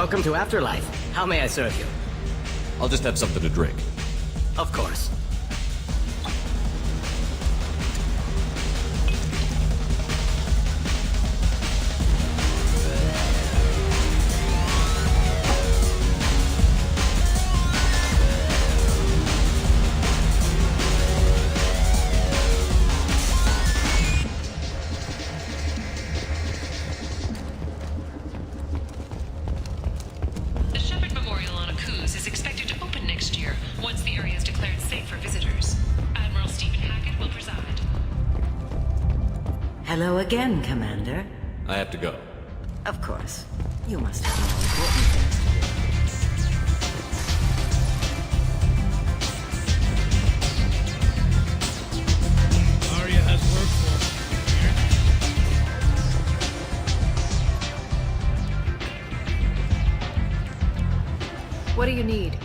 Welcome to Afterlife. How may I serve you? I'll just have something to drink. Of course. The Shepherd Memorial on Akuz is expected to open next year, once the area is declared safe for visitors. Admiral Stephen Hackett will preside. Hello again, Commander. I have to go. Of course. You must have more important things to do. Aria has work for What do you need?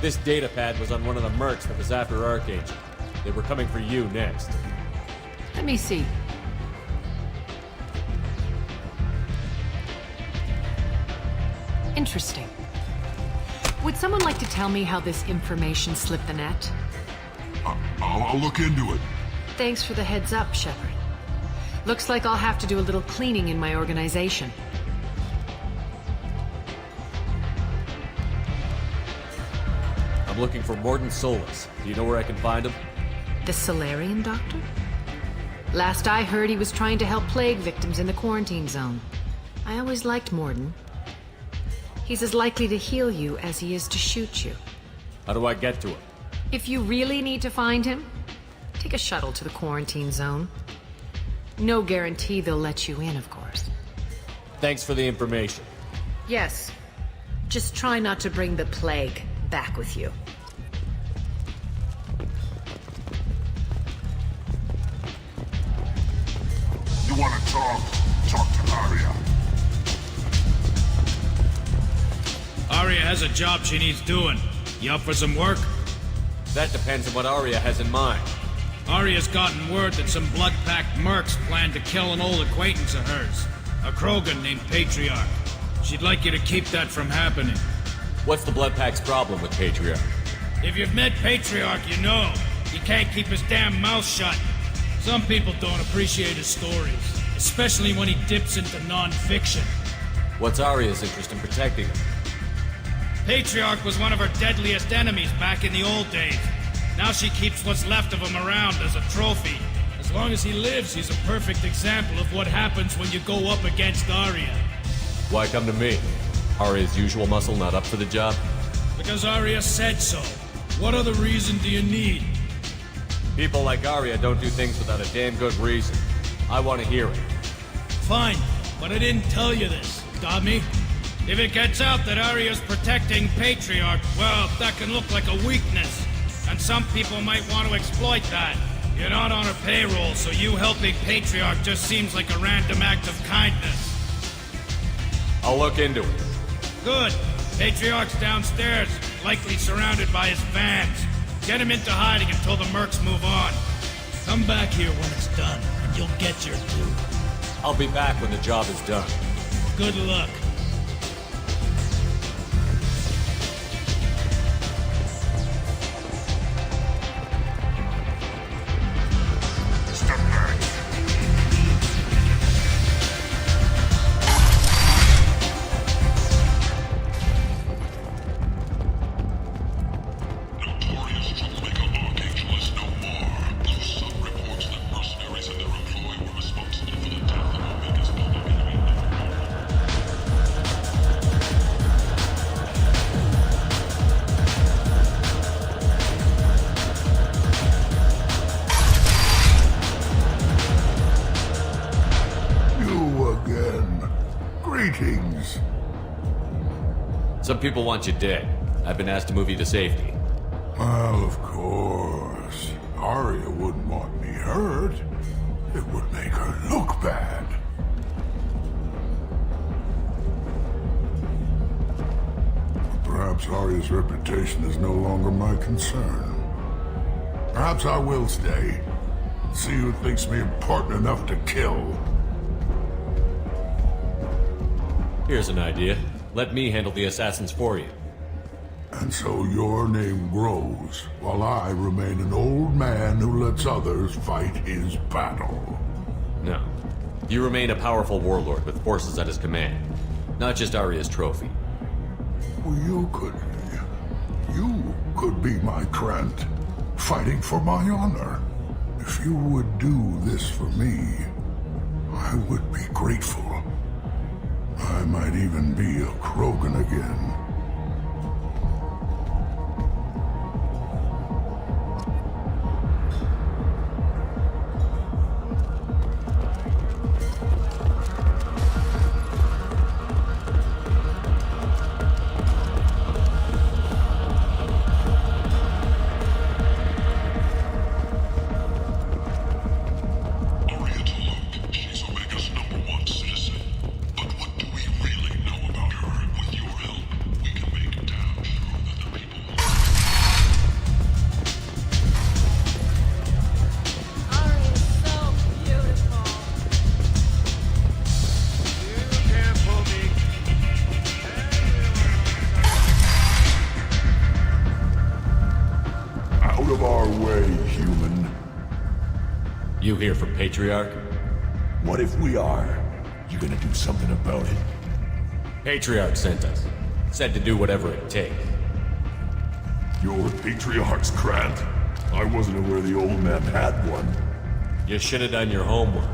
This data pad was on one of the mercs that was after Archangel. They were coming for you next. Let me see. Interesting. Would someone like to tell me how this information slipped the net? I'll look into it. Thanks for the heads up, Shepard. Looks like I'll have to do a little cleaning in my organization. I'm looking for Mordin Solus. Do you know where I can find him? The Solarian doctor? Last I heard, he was trying to help plague victims in the quarantine zone. I always liked Mordin. He's as likely to heal you as he is to shoot you. How do I get to him? If you really need to find him, take a shuttle to the quarantine zone. No guarantee they'll let you in, of course. Thanks for the information. Yes. Just try not to bring the plague back with you. You want to talk? Talk to Aria. Aria has a job she needs doing. You up for some work? That depends on what Aria has in mind. Aria's gotten word that some blood-packed mercs plan to kill an old acquaintance of hers. A Krogan named Patriarch. She'd like you to keep that from happening. What's the Blood Pack's problem with Patriarch? If you've met Patriarch, you know. He can't keep his damn mouth shut. Some people don't appreciate his stories, especially when he dips into non-fiction. What's Aria's interest in protecting him? Patriarch was one of her deadliest enemies back in the old days. Now she keeps what's left of him around as a trophy. As long as he lives, he's a perfect example of what happens when you go up against Aria. Why come to me? Aria's usual muscle not up for the job? Because Aria said so. What other reason do you need? People like Aria don't do things without a damn good reason. I want to hear it. Fine, but I didn't tell you this, dummy. If it gets out that Aria's protecting Patriarch, well, that can look like a weakness. And some people might want to exploit that. You're not on her payroll, so you helping Patriarch just seems like a random act of kindness. I'll look into it. Good. Patriarch's downstairs, likely surrounded by his fans. Get him into hiding until the mercs move on. Come back here when it's done, and you'll get your due. I'll be back when the job is done. Good luck. Step back. Notorious troublemaker Archangel is no more. Though some reports that mercenaries and their employ were responsible for the death of Omega's public enemy. You again. Greetings. Some people want you dead. I've been asked to move you to safety. Well, of course. Aria wouldn't want me hurt. It would make her look bad. But perhaps Aria's reputation is no longer my concern. Perhaps I will stay. See who thinks me important enough to kill. Here's an idea. Let me handle the assassins for you. And so your name grows, while I remain an old man who lets others fight his battle. No. You remain a powerful warlord with forces at his command. Not just Aria's trophy. Well, you could be my Krant, fighting for my honor. If you would do this for me, I would be grateful. I might even be a Krogan again. Out of our way, human. You here for Patriarch? What if we are? You gonna do something about it? Patriarch sent us. Said to do whatever it takes. You're Patriarch's Krant? I wasn't aware the old man had one. You should have done your homework.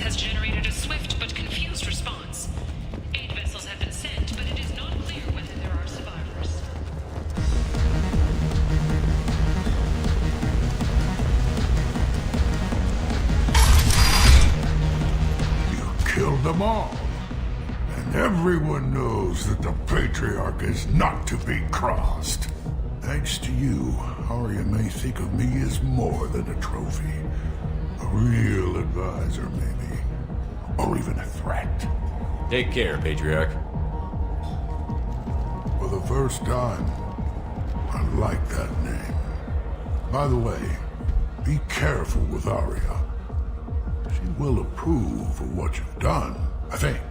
Has generated a swift but confused response. 8 vessels have been sent, but it is not clear whether there are survivors. You killed them all. And everyone knows that the Patriarch is not to be crossed. Thanks to you, Aria may think of me as more than a trophy. A real advisor, maybe. Or even a threat. Take care, Patriarch. For the first time, I like that name. By the way, be careful with Aria. She will approve of what you've done, I think.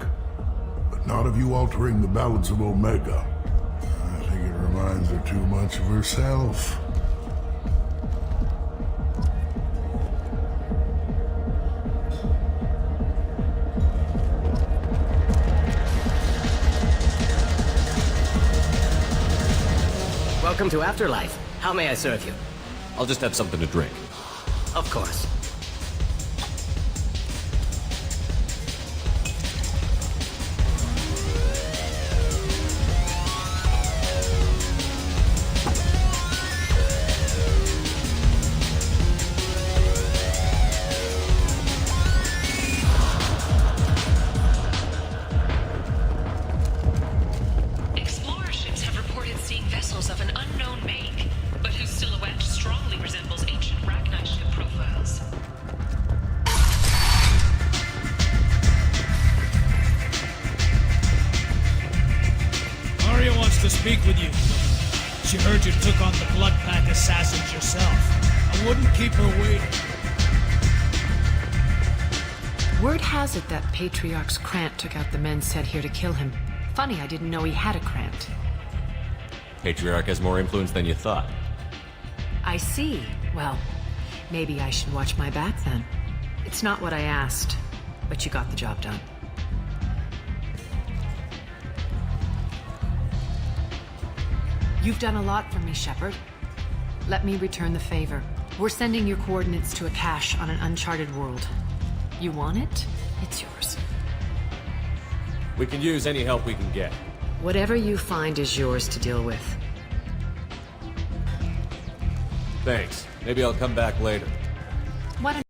But not of you altering the balance of Omega. I think it reminds her too much of herself. Welcome to Afterlife. How may I serve you? I'll just have something to drink. Of course. Of an unknown make, but whose silhouette strongly resembles ancient Ragnar ship profiles. Aria wants to speak with you. She heard you took on the Blood Pack assassins yourself. I wouldn't keep her waiting. Word has it that Patriarch's Krant took out the men sent here to kill him. Funny, I didn't know he had a Krant. Patriarch has more influence than you thought. I see. Well, maybe I should watch my back then. It's not what I asked, but you got the job done. You've done a lot for me, Shepard. Let me return the favor. We're sending your coordinates to a cache on an uncharted world. You want it? It's yours. We can use any help we can get. Whatever you find is yours to deal with. Thanks. Maybe I'll come back later. Why don't